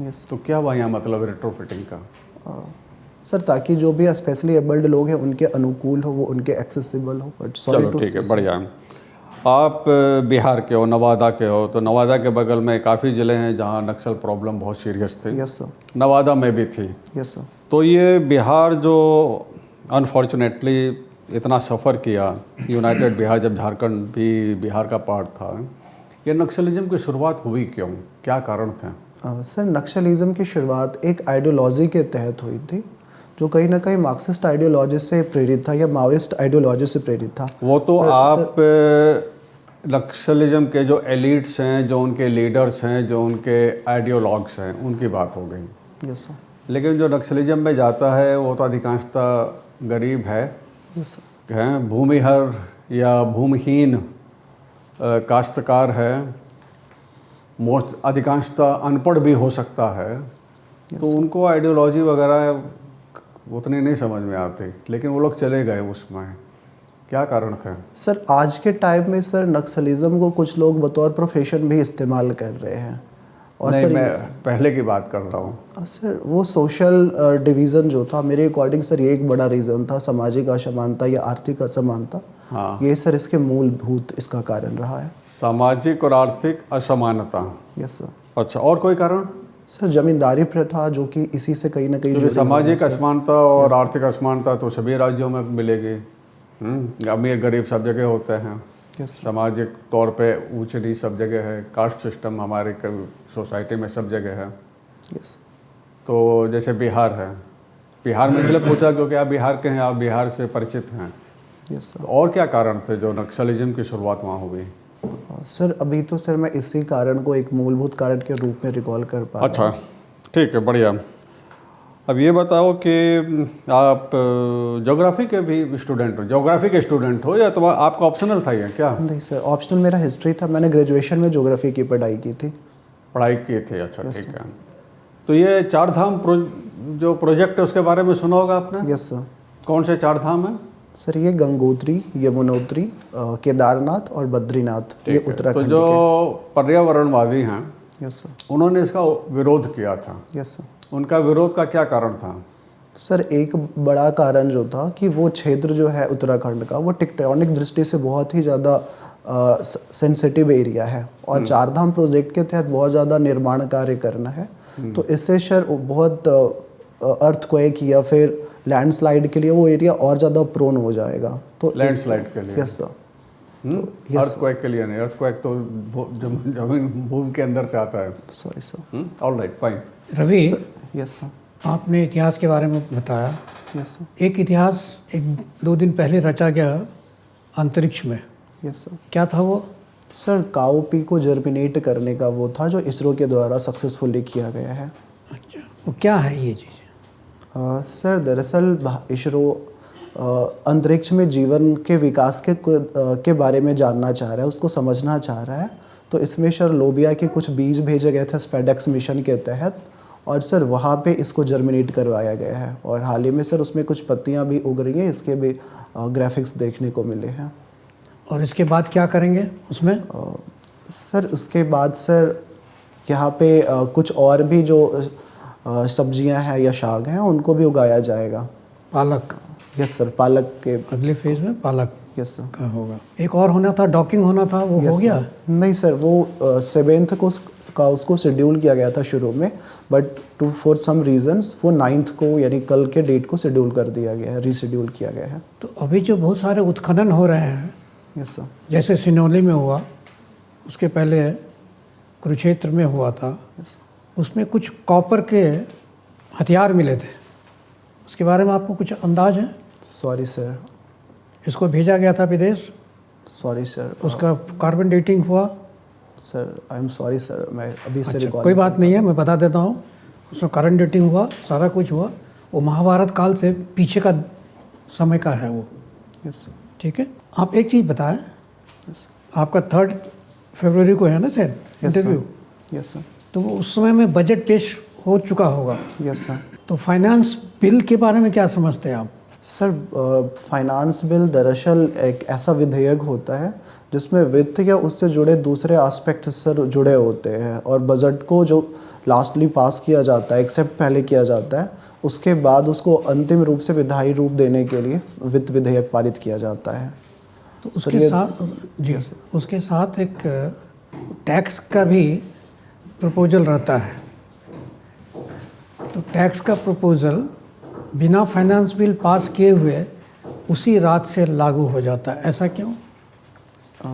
Speaker 1: Yes
Speaker 10: तो क्या हुआ यहाँ मतलब रेट्रोफिटिंग का?
Speaker 1: सर ताकि जो भी स्पेशली एबल्ड लोग हैं उनके अनुकूल हो, वो उनके एक्सेसिबल हो। बट
Speaker 10: चलो ठीक है, बढ़िया। आप बिहार के हो, नवादा के हो, तो नवादा के बगल में काफ़ी ज़िले हैं जहाँ नक्सल प्रॉब्लम बहुत सीरियस थी।
Speaker 1: Yes sir.
Speaker 10: नवादा में भी थी।
Speaker 1: Yes sir.
Speaker 10: तो ये बिहार जो अनफॉर्चुनेटली इतना सफ़र किया, यूनाइटेड बिहार, जब झारखंड भी बिहार का पार्ट था, ये नक्सलिज्म की शुरुआत हुई क्यों, क्या कारण थे?
Speaker 1: सर नक्सलिज्म की शुरुआत एक आइडियोलॉजी के तहत हुई थी जो कहीं ना कहीं मार्क्सिस्ट आइडियोलॉजी से प्रेरित था या माओइस्ट आइडियोलॉजी से प्रेरित था।
Speaker 10: वो तो आप नक्सलिज्म के जो एलिट्स हैं, जो उनके लीडर्स हैं, जो उनके आइडियोलॉग्स हैं, उनकी बात हो गई।
Speaker 1: Yes sir.
Speaker 10: लेकिन जो नक्सलिज्म में जाता है वो तो अधिकांशतः गरीब है।
Speaker 1: Yes sir.
Speaker 10: हैं भूमिहर या भूमिहीन काश्तकार है, मोस्ट अधिकांशतः अनपढ़ भी हो सकता है। तो उनको आइडियोलॉजी वगैरह उतनी नहीं समझ में आती, लेकिन वो लोग चले गए उसमें। क्या कारण थे? सर
Speaker 1: आज के टाइम में सर नक्सलिज्म को कुछ लोग बतौर प्रोफेशन भी इस्तेमाल कर रहे हैं। और
Speaker 10: नहीं,
Speaker 1: सर
Speaker 10: मैं पहले की बात कर रहा हूँ।
Speaker 1: सर वो सोशल डिवीज़न जो था मेरे अकॉर्डिंग सर ये एक बड़ा रीज़न था, सामाजिक असमानता या आर्थिक असमानता।
Speaker 10: हाँ,
Speaker 1: ये सर इसके मूलभूत इसका कारण रहा है,
Speaker 10: सामाजिक और आर्थिक असमानता।
Speaker 1: Yes sir.
Speaker 10: अच्छा, और कोई कारण?
Speaker 1: सर जमींदारी प्रथा जो कि इसी से कहीं ना कहीं
Speaker 10: क्योंकि
Speaker 1: जुड़ी हुई है,
Speaker 10: सामाजिक
Speaker 1: सर।
Speaker 10: असमानता और आर्थिक असमानता तो सभी राज्यों में मिलेगी। अमीर गरीब सब जगह होते हैं।
Speaker 1: Yes, sir.
Speaker 10: सामाजिक तौर पे ऊंच नीच सब जगह है। कास्ट सिस्टम हमारे सोसाइटी में सब जगह है।
Speaker 1: यस
Speaker 10: तो जैसे बिहार है, बिहार में इसलिए पूछा क्योंकि आप बिहार के हैं, आप बिहार से परिचित हैं।
Speaker 1: यस
Speaker 10: तो और क्या कारण थे जो नक्सलिज्म की शुरुआत वहाँ हुई?
Speaker 1: सर अभी तो सर मैं इसी कारण को एक मूलभूत कारण के रूप में रिकॉल कर पा रहा
Speaker 10: अच्छा, ठीक है, बढ़िया। अब ये बताओ कि आप ज्योग्राफी के भी स्टूडेंट हो, ज्योग्राफी के स्टूडेंट हो या तो आपका ऑप्शनल था ये क्या?
Speaker 1: नहीं सर, ऑप्शनल मेरा हिस्ट्री था। मैंने ग्रेजुएशन में ज्योग्राफी की पढ़ाई की थी।
Speaker 10: पढ़ाई की थी, अच्छा ठीक है। तो ये चार धाम जो प्रोजेक्ट है उसके बारे में सुना होगा आपने?
Speaker 1: Yes sir.
Speaker 10: कौन से चार धाम हैं?
Speaker 1: सर ये गंगोत्री, यमुनोत्री, केदारनाथ और बद्रीनाथ, ये
Speaker 10: तो
Speaker 1: उत्तराखंड
Speaker 10: जो पर्यावरणवादी हैं,
Speaker 1: यस सर।
Speaker 10: उन्होंने इसका विरोध किया था।
Speaker 1: Yes sir.
Speaker 10: उनका विरोध का क्या कारण था?
Speaker 1: सर एक बड़ा कारण जो था कि वो क्षेत्र जो है उत्तराखंड का, वो टेक्टोनिक दृष्टि से बहुत ही ज़्यादा सेंसिटिव एरिया है और चारधाम प्रोजेक्ट के तहत बहुत ज़्यादा निर्माण कार्य करना है। तो इससे सर बहुत अर्थक्वेक या फिर लैंडस्लाइड के लिए वो एरिया और ज़्यादा प्रोन हो जाएगा। तो
Speaker 10: लैंडस्लाइड के लिए?
Speaker 1: Yes sir.
Speaker 10: अर्थक्वेक के लिए नहीं, अर्थक्वेक तो जमीन भूमि के अंदर से आता है।
Speaker 1: Sorry sir.
Speaker 10: All right, fine.
Speaker 3: Ravi,
Speaker 1: yes sir.
Speaker 3: आपने इतिहास के बारे में बताया।
Speaker 1: Yes sir.
Speaker 3: एक इतिहास 1-2 दिन पहले रचा गया अंतरिक्ष में,
Speaker 1: यस सर।
Speaker 3: क्या था वो?
Speaker 1: सर काओपी को जर्मिनेट करने का वो था जो इसरो के द्वारा सक्सेसफुली किया गया है।
Speaker 3: अच्छा, वो क्या है ये चीज़?
Speaker 1: सर दरअसल इसरो अंतरिक्ष में जीवन के विकास के बारे में जानना चाह रहा है, उसको समझना चाह रहा है। तो इसमें सर लोबिया के कुछ बीज भेजे गए थे स्पेडेक्स मिशन के तहत और सर वहाँ पे इसको जर्मिनेट करवाया गया है और हाल ही में सर उसमें कुछ पत्तियाँ भी उग रही हैं, इसके भी ग्राफिक्स देखने को मिले हैं।
Speaker 3: और इसके बाद क्या करेंगे उसमें?
Speaker 1: सर उसके बाद सर यहाँ पे कुछ और भी जो सब्जियां हैं या शाक हैं उनको भी उगाया जाएगा।
Speaker 3: पालक?
Speaker 1: यस सर, पालक के
Speaker 3: अगले फेज में पालक
Speaker 1: यस सर
Speaker 3: का होगा। एक और होना था, डॉकिंग होना था, वो हो गया?
Speaker 1: नहीं सर, वो 7th को उसको शेड्यूल किया गया था शुरू में, बट फॉर सम रीजंस वो 9th को यानी कल के डेट को शेड्यूल कर दिया गया है, रीशेड्यूल किया गया है।
Speaker 3: तो अभी जो बहुत सारे उत्खनन हो रहे हैं,
Speaker 1: यस सर,
Speaker 3: जैसे सिनौली में हुआ, उसके पहले कुरुक्षेत्र में हुआ था, उसमें कुछ कॉपर के हथियार मिले थे, उसके बारे में आपको कुछ अंदाज है?
Speaker 1: Sorry sir.
Speaker 3: इसको भेजा गया था विदेश?
Speaker 1: Sorry sir.
Speaker 3: उसका कार्बन डेटिंग हुआ?
Speaker 1: Sir I am sorry sir, मैं अभी से
Speaker 3: अच्छा,
Speaker 1: रिकॉल
Speaker 3: कोई बात नहीं है, मैं बता देता हूँ। उसमें कार्बन डेटिंग हुआ, सारा कुछ हुआ। वो महाभारत काल से पीछे का समय का है वो।
Speaker 1: Yes sir.
Speaker 3: ठीक है, आप एक चीज़ बताएं, आपका 3 फरवरी को है ना शायद इंटरव्यू?
Speaker 1: Yes sir.
Speaker 3: तो वो उस समय में बजट पेश हो चुका होगा।
Speaker 1: Yes sir.
Speaker 3: तो फाइनेंस बिल के बारे में क्या समझते हैं आप?
Speaker 1: सर फाइनेंस बिल दरअसल एक ऐसा विधेयक होता है जिसमें वित्त या उससे जुड़े दूसरे एस्पेक्ट सर जुड़े होते हैं और बजट को जो लास्टली पास किया जाता है, एक्सेप्ट पहले किया जाता है, उसके बाद उसको अंतिम रूप से विधायी रूप देने के लिए वित्त विधेयक पारित किया जाता है।
Speaker 3: तो उसके साथ जी, उसके साथ एक टैक्स का भी प्रपोजल रहता है। तो टैक्स का प्रपोजल बिना फाइनेंस बिल पास किए हुए उसी रात से लागू हो जाता है, ऐसा क्यों?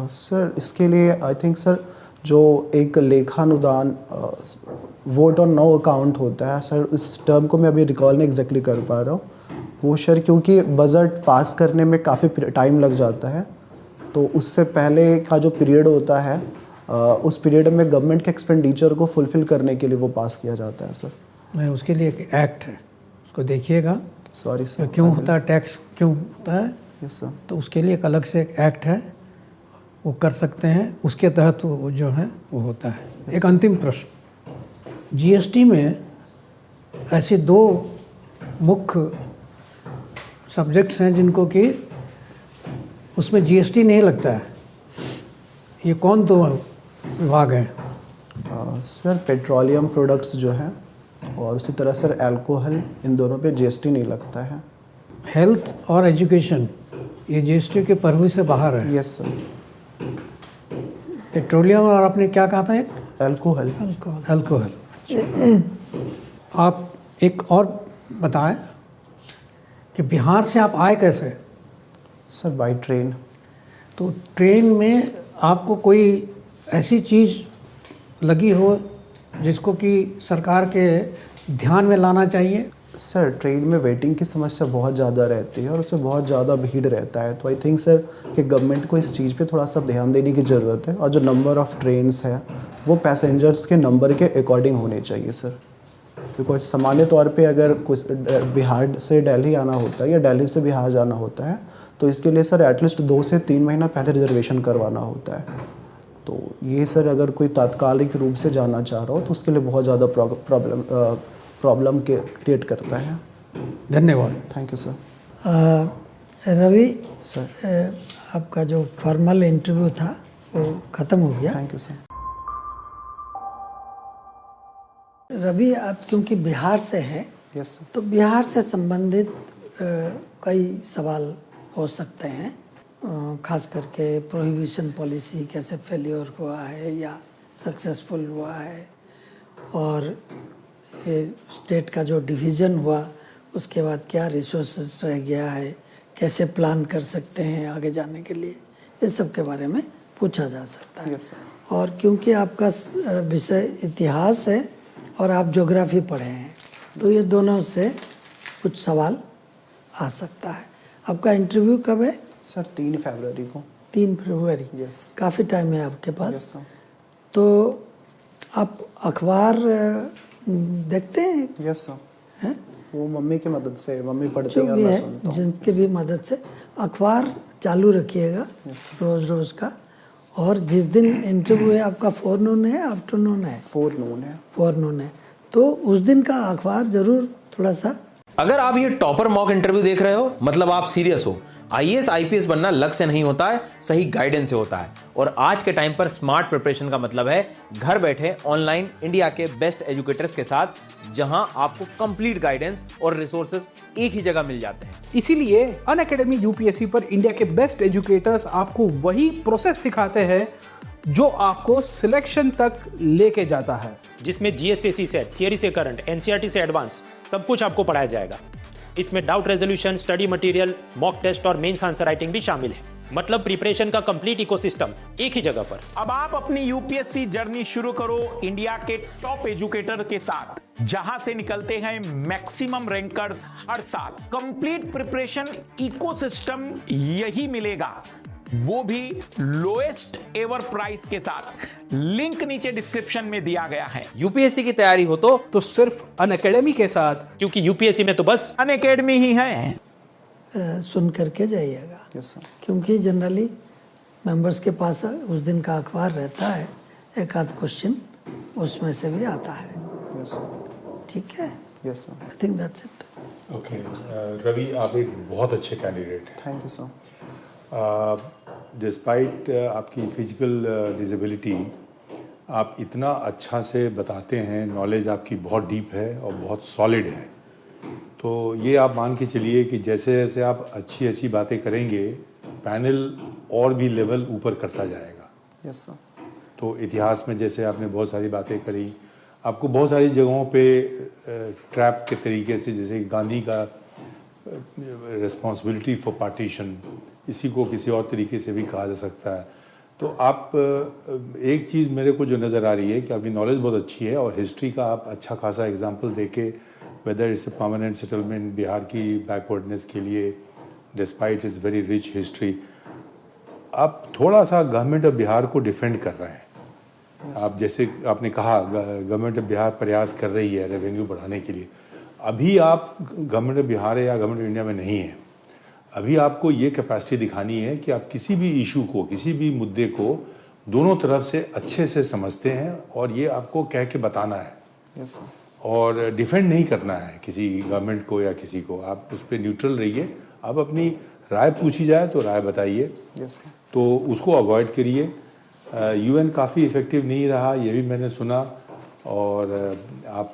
Speaker 1: सर इसके लिए आई थिंक सर जो एक लेखानुदान वोट ऑन नो अकाउंट होता है सर, इस टर्म को मैं अभी रिकॉल नहीं एग्जैक्टली कर पा रहा हूँ वो सर, क्योंकि बजट पास करने में काफ़ी टाइम लग जाता है, तो उससे पहले का जो पीरियड होता है उस पीरियड में गवर्नमेंट के एक्सपेंडिचर को फुलफिल करने के लिए वो पास किया जाता है सर।
Speaker 3: नहीं, उसके लिए एक एक्ट है, उसको देखिएगा।
Speaker 1: Sorry sir.
Speaker 3: क्यों होता है, टैक्स क्यों होता है?
Speaker 1: Yes sir.
Speaker 3: तो उसके लिए एक अलग से एक एक्ट है, वो कर सकते हैं, उसके तहत वो जो है वो होता है। एक अंतिम प्रश्न, जीएसटी में ऐसे 2 मुख्य सब्जेक्ट्स हैं जिनको कि उसमें जीएसटी नहीं लगता है, ये कौन 2 विभाग हैं?
Speaker 1: सर पेट्रोलियम प्रोडक्ट्स जो हैं और उसी तरह सर अल्कोहल, इन दोनों पे जीएसटी नहीं लगता है।
Speaker 3: हेल्थ और एजुकेशन ये जीएसटी के पर्व से बाहर है।
Speaker 1: Yes sir.
Speaker 3: पेट्रोलियम और आपने क्या कहा था एक?
Speaker 1: अल्कोहल।
Speaker 3: अल्कोहल। आप एक और बताएं कि बिहार से आप आए कैसे?
Speaker 1: Sir by train.
Speaker 3: तो ट्रेन में आपको कोई ऐसी चीज़ लगी हो जिसको कि सरकार के ध्यान में लाना चाहिए?
Speaker 1: सर ट्रेन में वेटिंग की समस्या बहुत ज़्यादा रहती है और उसमें बहुत ज़्यादा भीड़ रहता है, तो आई थिंक सर कि गवर्नमेंट को इस चीज़ पे थोड़ा सा ध्यान देने की ज़रूरत है। और जो नंबर ऑफ़ ट्रेन्स है वो पैसेंजर्स के नंबर के अकॉर्डिंग होने चाहिए सर। बिकॉज सामान्य तौर पे अगर कुछ बिहार से दिल्ली आना होता है या दिल्ली से बिहार जाना होता है तो इसके लिए सर एटलीस्ट 2 से 3 महीना पहले रिजर्वेशन करवाना होता है। तो ये सर अगर कोई तात्कालिक रूप से जाना चाह रहा हो तो उसके लिए बहुत ज़्यादा प्रॉब्लम क्रिएट करता है।
Speaker 3: धन्यवाद।
Speaker 1: Thank you sir.
Speaker 3: Ravi
Speaker 1: sir
Speaker 3: आपका जो फॉर्मल इंटरव्यू था वो ख़त्म हो गया।
Speaker 1: Thank you sir.
Speaker 3: रवि आप क्योंकि बिहार से हैं
Speaker 1: यस सर।
Speaker 3: तो बिहार से संबंधित कई सवाल हो सकते हैं, खास करके प्रोहिबिशन पॉलिसी कैसे फेल्योर हुआ है या सक्सेसफुल हुआ है, और ये स्टेट का जो डिवीज़न हुआ उसके बाद क्या रिसोर्सेज रह गया है, कैसे प्लान कर सकते हैं आगे जाने के लिए, इस सब के बारे में पूछा जा सकता है।
Speaker 1: Yes sir.
Speaker 3: और क्योंकि आपका विषय इतिहास है और आप ज्योग्राफी पढ़े हैं तो ये दोनों से कुछ सवाल आ सकता है। आपका इंटरव्यू कब है?
Speaker 1: सर 3 फरवरी को।
Speaker 3: 3 फरवरी।
Speaker 1: यस।
Speaker 3: काफ़ी टाइम है आपके पास।
Speaker 1: Yes sir.
Speaker 3: तो आप अखबार देखते हैं?
Speaker 1: Yes sir.
Speaker 3: हैं?
Speaker 1: वो मम्मी की मदद से, मम्मी पढ़ती
Speaker 3: जो
Speaker 1: है और
Speaker 3: भी
Speaker 1: मैं
Speaker 3: है
Speaker 1: सुनता हूँ।
Speaker 3: जिनके भी मदद से अखबार चालू रखिएगा रोज़ का। और जिस दिन इंटरव्यू है आपका फोरनून है आफ्टरनून है?
Speaker 1: फोरनून है।
Speaker 3: फोरनून है, तो उस दिन का अखबार जरूर थोड़ा सा।
Speaker 4: अगर आप ये टॉपर मॉक इंटरव्यू देख रहे हो मतलब आप सीरियस हो। आईएएस आईपीएस बनना लक से नहीं होता है, सही गाइडेंस से होता है। और आज के टाइम पर स्मार्ट प्रिपरेशन का मतलब है घर बैठे ऑनलाइन इंडिया के बेस्ट एजुकेटर्स के साथ, जहां आपको कंप्लीट गाइडेंस और रिसोर्सेज एक ही जगह मिल जाते हैं।
Speaker 5: इसीलिए अनअकैडमी यूपीएससी पर इंडिया के बेस्ट एजुकेटर्स आपको वही प्रोसेस सिखाते हैं जो आपको सिलेक्शन तक लेके जाता है,
Speaker 6: जिसमें जीएस से सेट, थियरी से करंट, एनसीईआरटी से एडवांस सब कुछ आपको पढ़ाया जाएगा। इसमें doubt resolution, study material, mock test और मेंस आंसर राइटिंग भी शामिल है। मतलब प्रिपरेशन का कंप्लीट इकोसिस्टम एक ही जगह पर।
Speaker 7: अब आप अपनी यूपीएससी जर्नी शुरू करो इंडिया के टॉप एजुकेटर के साथ, जहां से निकलते हैं मैक्सिमम रैंकर्स हर साल। कंप्लीट प्रिपरेशन इकोसिस्टम यही मिलेगा, वो भी लोएस्ट एवर प्राइस के साथ। लिंक नीचे डिस्क्रिप्शन में दिया गया है।
Speaker 4: यूपीएससी की तैयारी हो तो
Speaker 5: सिर्फ अनअकैडमी के साथ,
Speaker 6: क्योंकि यूपीएससी में तो बस
Speaker 7: अनअकैडमी ही है।
Speaker 3: सुन करके जाइएगा।
Speaker 1: Yes sir.
Speaker 3: क्योंकि जनरली मेंबर्स के पास उस दिन का अखबार रहता है, एक आध क्वेश्चन उसमें से भी आता है।
Speaker 1: Yes sir.
Speaker 3: ठीक है,
Speaker 1: yes sir.
Speaker 3: I think that's it.
Speaker 8: Okay Ravi, आप एक बहुत अच्छे कैंडिडेट हैं।
Speaker 1: Thank you sir.
Speaker 8: डिस्पाइट आपकी फिजिकल डिसेबिलिटी, आप इतना अच्छा से बताते हैं, नॉलेज आपकी बहुत डीप है और बहुत सॉलिड है। तो ये आप मान के चलिए कि जैसे जैसे आप अच्छी अच्छी बातें करेंगे, पैनल और भी लेवल ऊपर करता जाएगा।
Speaker 1: Yes sir.
Speaker 8: तो इतिहास में जैसे आपने बहुत सारी बातें करी, आपको बहुत सारी जगहों पे ट्रैप के तरीके से, जैसे गांधी का रिस्पॉन्सिबिलिटी फॉर पार्टीशन, इसी को किसी और तरीके से भी कहा जा सकता है। तो आप एक चीज़ मेरे को जो नज़र आ रही है कि आपकी नॉलेज बहुत अच्छी है और हिस्ट्री का आप अच्छा खासा एग्जाम्पल देके, whether it's a permanent settlement Bihar की बैकवर्डनेस के लिए, despite is very rich history, आप थोड़ा सा गवर्नमेंट ऑफ बिहार को डिफेंड कर रहे हैं। आप जैसे आपने कहा गवर्नमेंट ऑफ बिहार प्रयास कर रही है रेवेन्यू बढ़ाने के लिए। अभी आप गवर्नमेंट ऑफ बिहार या गवर्नमेंट ऑफ इंडिया में नहीं है। अभी आपको ये कैपेसिटी दिखानी है कि आप किसी भी इशू को, किसी भी मुद्दे को दोनों तरफ से अच्छे से समझते हैं और ये आपको कह के बताना है।
Speaker 1: Yes sir.
Speaker 8: और डिफेंड नहीं करना है किसी गवर्नमेंट को या किसी को, आप उस पर न्यूट्रल रहिए। आप अपनी राय पूछी जाए तो राय बताइए।
Speaker 1: Yes sir.
Speaker 8: तो उसको अवॉइड करिए। यूएन काफ़ी इफ़ेक्टिव नहीं रहा, ये भी मैंने सुना। और आप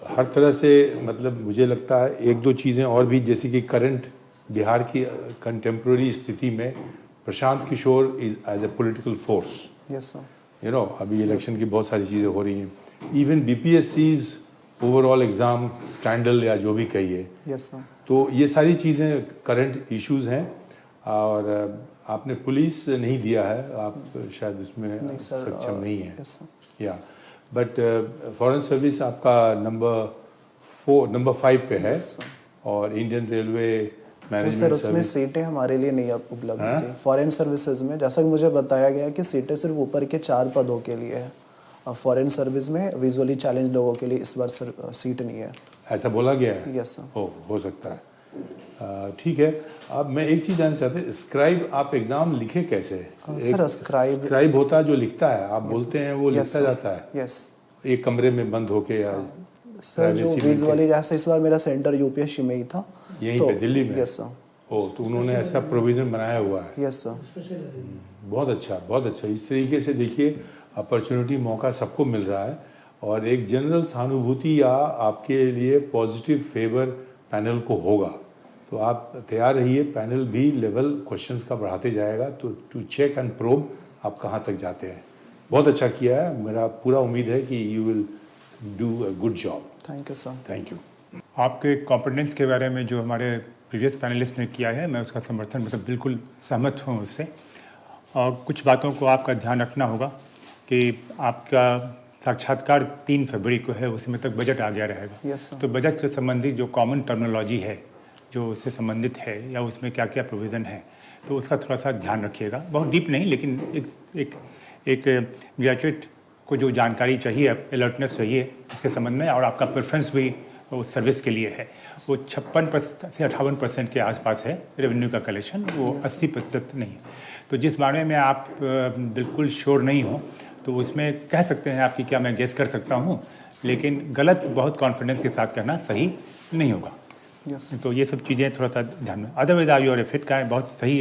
Speaker 8: हर तरह से, मतलब मुझे लगता है एक दो चीज़ें और भी, जैसे कि करंट बिहार की कंटेम्प्रेरी स्थिति में Prashant Kishor is as a political force,
Speaker 1: yes sir.
Speaker 8: You know, अभी इलेक्शन की बहुत सारी चीज़ें हो रही हैं। Even BPSC's overall exam scandal या जो भी कहिए,
Speaker 1: यस सर।
Speaker 8: तो ये सारी चीज़ें करंट इश्यूज हैं। और आपने पुलिस नहीं दिया है, आप शायद उसमें सक्षम नहीं है,
Speaker 1: यस सर।
Speaker 8: या बट फॉरेन सर्विस आपका नंबर 5 पे है, और इंडियन रेलवे
Speaker 1: सर
Speaker 8: मैनेजमेंट
Speaker 1: उसमें
Speaker 8: सर्विस
Speaker 1: सीटें हमारे लिए नहीं उपलब्ध थी फॉरेन सर्विसेज में। जैसा कि मुझे बताया गया कि सीटें सिर्फ ऊपर के 4 पदों के लिए है, और फॉरेन सर्विस में विजुअली चैलेंज लोगों के लिए इस बार सीट नहीं है।
Speaker 8: ऐसा बोला गया है।
Speaker 1: Yes sir.
Speaker 8: हो सकता है। ठीक है। अब मैं एक चीज़ जानना चाहते, स्क्राइब आप एग्ज़ाम लिखे कैसे?
Speaker 1: सर
Speaker 8: स्क्राइब होता है जो लिखता है, आप बोलते हैं वो लिखता जाता है
Speaker 1: यस।
Speaker 8: एक कमरे में बंद होके, या
Speaker 1: सर जो विजुअली, जैसे इस बार मेरा सेंटर यूपीएससी में ही था,
Speaker 8: यहीं
Speaker 1: तो
Speaker 8: पे दिल्ली में।
Speaker 1: Yes sir.
Speaker 8: तो उन्होंने ऐसा प्रोविजन बनाया हुआ है।
Speaker 1: Yes sir.
Speaker 8: बहुत अच्छा, बहुत अच्छा। इस तरीके से देखिए, अपॉर्चुनिटी, मौका सबको मिल रहा है, और एक जनरल सहानुभूति या आपके लिए पॉजिटिव फेवर पैनल को होगा। तो आप तैयार रहिए, पैनल भी लेवल क्वेश्चंस का बढ़ाते जाएगा, तो टू चेक एंड प्रोब आप कहाँ तक जाते हैं। बहुत अच्छा किया है, मेरा पूरा उम्मीद है कि you will do a good job.
Speaker 1: Thank you sir.
Speaker 8: Thank you.
Speaker 9: आपके कॉम्पिटेंस के बारे में जो हमारे प्रीवियस पैनलिस्ट ने किया है, मैं उसका समर्थन बिल्कुल सहमत हूँ उससे। और कुछ बातों को आपका ध्यान रखना होगा कि आपका साक्षात्कार 3 फरवरी को है, उसमें तक बजट आ गया रहेगा।
Speaker 1: Yes sir.
Speaker 9: तो बजट से संबंधित जो कॉमन टर्मिनोलॉजी है, जो उससे संबंधित है, या उसमें क्या क्या प्रोविज़न है, तो उसका थोड़ा सा ध्यान रखिएगा। बहुत डीप नहीं, लेकिन एक ग्रेजुएट को जो जानकारी चाहिए, अलर्टनेस चाहिए उसके संबंध में, और आपका प्रेफरेंस भी उस सर्विस के लिए है। वो 56% से 58% के आसपास है रेवेन्यू का कलेक्शन, वो 80% नहीं है। तो जिस बारे में आप बिल्कुल श्योर नहीं हो, तो उसमें कह सकते हैं आपकी क्या मैं गेस कर सकता हूँ, लेकिन गलत बहुत कॉन्फिडेंस के साथ कहना सही नहीं होगा।
Speaker 1: यस।
Speaker 9: तो ये सब चीज़ें थोड़ा सा ध्यान में। अदरवाइज आप योर फिट का बहुत सही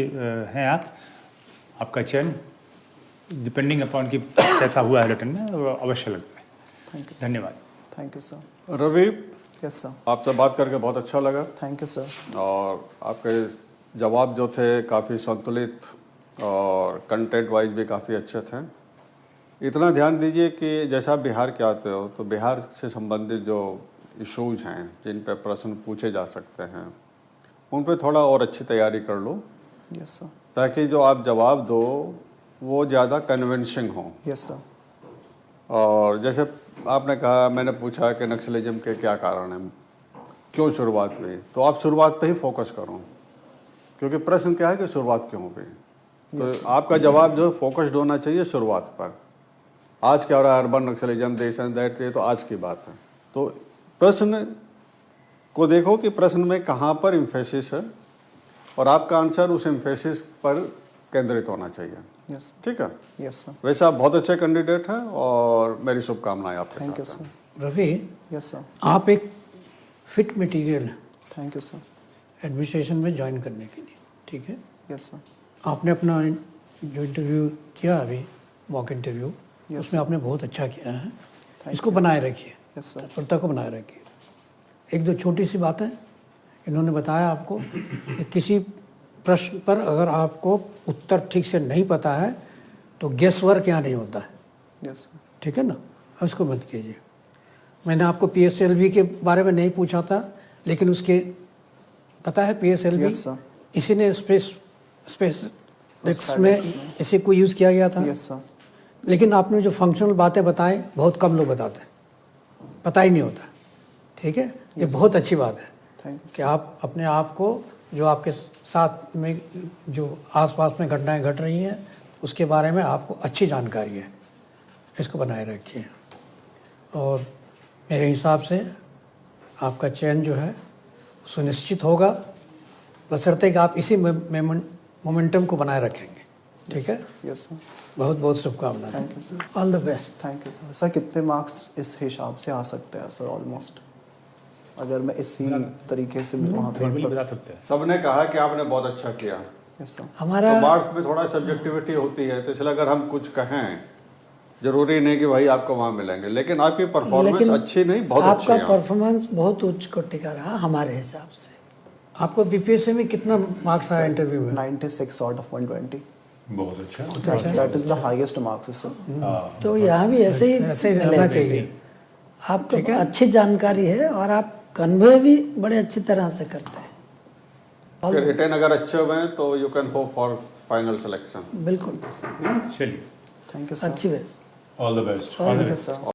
Speaker 9: हैं आप। आपका चयन डिपेंडिंग अपॉन कि कैसा हुआ है रिटर्न में, वो अवश्य लगता है।
Speaker 1: Thank you.
Speaker 9: धन्यवाद।
Speaker 1: Thank you sir.
Speaker 10: Ravi,
Speaker 1: yes sir.
Speaker 10: आपसे बात करके बहुत अच्छा लगा,
Speaker 1: थैंक यू सर।
Speaker 10: और आपके जवाब जो थे काफ़ी संतुलित और कंटेंट वाइज भी काफ़ी अच्छे थे। इतना ध्यान दीजिए कि जैसा आप बिहार के आते हो, तो बिहार से संबंधित जो इशूज हैं जिन पे प्रश्न पूछे जा सकते हैं, उन पे थोड़ा और अच्छी तैयारी कर लो।
Speaker 1: Yes sir.
Speaker 10: ताकि जो आप जवाब दो वो ज़्यादा कन्विंसिंग हो।
Speaker 1: Yes sir.
Speaker 10: और जैसे आपने कहा, मैंने पूछा कि नक्सलिज्म के क्या कारण हैं, क्यों शुरुआत हुई, तो आप शुरुआत पे ही फोकस करो, क्योंकि प्रश्न क्या है कि शुरुआत क्यों हुई। तो आपका जवाब जो फोकस्ड होना चाहिए शुरुआत पर। आज क्या हो रहा है, urban Naxalism, this and that, ये तो आज की बात है। तो प्रश्न को देखो कि प्रश्न में कहाँ पर इम्फेसिस है, और आपका आंसर उस इम्फेसिस पर केंद्रित होना चाहिए।
Speaker 1: यस।
Speaker 10: ठीक है।
Speaker 1: Yes sir.
Speaker 10: वैसे आप बहुत अच्छे कैंडिडेट हैं, और मेरी शुभकामनाएं आपके साथ।
Speaker 1: Thank you sir.
Speaker 3: Ravi,
Speaker 1: yes sir.
Speaker 3: आप एक फिट मटेरियल हैं
Speaker 1: थैंक यू सर।
Speaker 3: एडमिनिस्ट्रेशन में ज्वाइन करने के लिए, ठीक है।
Speaker 1: Yes sir.
Speaker 3: आपने अपना जो इंटरव्यू किया अभी, मॉक इंटरव्यू, उसमें आपने बहुत अच्छा किया है। इसको बनाए रखिए,
Speaker 1: यस सर।
Speaker 3: तत्परता को बनाए रखिए। एक दो छोटी सी बातें इन्होंने बताया आपको कि किसी प्रश्न पर अगर आपको उत्तर ठीक से नहीं पता है तो गेस वर्क यहाँ नहीं होता है।
Speaker 1: Yes sir.
Speaker 3: ठीक है ना, उसको मत कीजिए। मैंने आपको PSLV के बारे में नहीं पूछा था, लेकिन उसके पता है PSLV
Speaker 1: Yes, sir.
Speaker 3: इसी ने स्पेस में इसी को यूज़ किया गया था।
Speaker 1: Yes sir.
Speaker 3: लेकिन आपने जो फंक्शनल बातें बताएं, बहुत कम लोग बताते हैं, पता ही नहीं होता। ठीक है, ये बहुत अच्छी बात है
Speaker 1: थैंक यू
Speaker 3: कि आप अपने आप को, जो आपके साथ में जो आसपास में घटनाएं घट रही हैं, उसके बारे में आपको अच्छी जानकारी है, इसको बनाए रखिए। और मेरे हिसाब से आपका चयन जो है सुनिश्चित होगा, बशर्ते कि आप इसी मोमेंटम को बनाए रखेंगे। ठीक है।
Speaker 1: Yes sir.
Speaker 3: बहुत बहुत शुभकामनाएं।
Speaker 1: Thank you sir.
Speaker 3: All the best.
Speaker 1: Thank you sir. Sir कितने मार्क्स इस हिसाब से आ सकते हैं सर ऑलमोस्ट, अगर मैं इसी तरीके से वहाँ
Speaker 9: नॉर्मली
Speaker 1: पे?
Speaker 9: बता सकते हैं।
Speaker 10: सबने कहा कि आपने बहुत अच्छा किया।
Speaker 1: Yes sir.
Speaker 3: हमारा
Speaker 10: तो मार्क्स में थोड़ा सब्जेक्टिविटी होती है, तो इसलिए अगर हम कुछ कहें, जरूरी नहीं कि भाई आपको वहाँ मिलेंगे, लेकिन आपकी परफॉर्मेंस अच्छी नहीं, बहुत अच्छी
Speaker 3: आपका
Speaker 10: है।
Speaker 3: परफॉर्मेंस बहुत उच्च कोटि का रहा हमारे हिसाब से। आपको BPSC में कितना मार्क्स आया इंटरव्यू में?
Speaker 1: 96 आउट ऑफ 120।
Speaker 8: बहुत अच्छा।
Speaker 1: That is the highest marks sir.
Speaker 3: तो यहाँ भी ऐसे ही रहना चाहिए। आपको अच्छी जानकारी है और आप कन्वे भी बड़े अच्छी तरह से करते हैं।
Speaker 10: रिटर्न अगर अच्छे हुए तो you can hope for final selection.
Speaker 3: बिल्कुल
Speaker 9: चलिए,
Speaker 1: थैंक यू सर।
Speaker 3: अच्छी best.
Speaker 9: All the best.
Speaker 1: All the best, sir.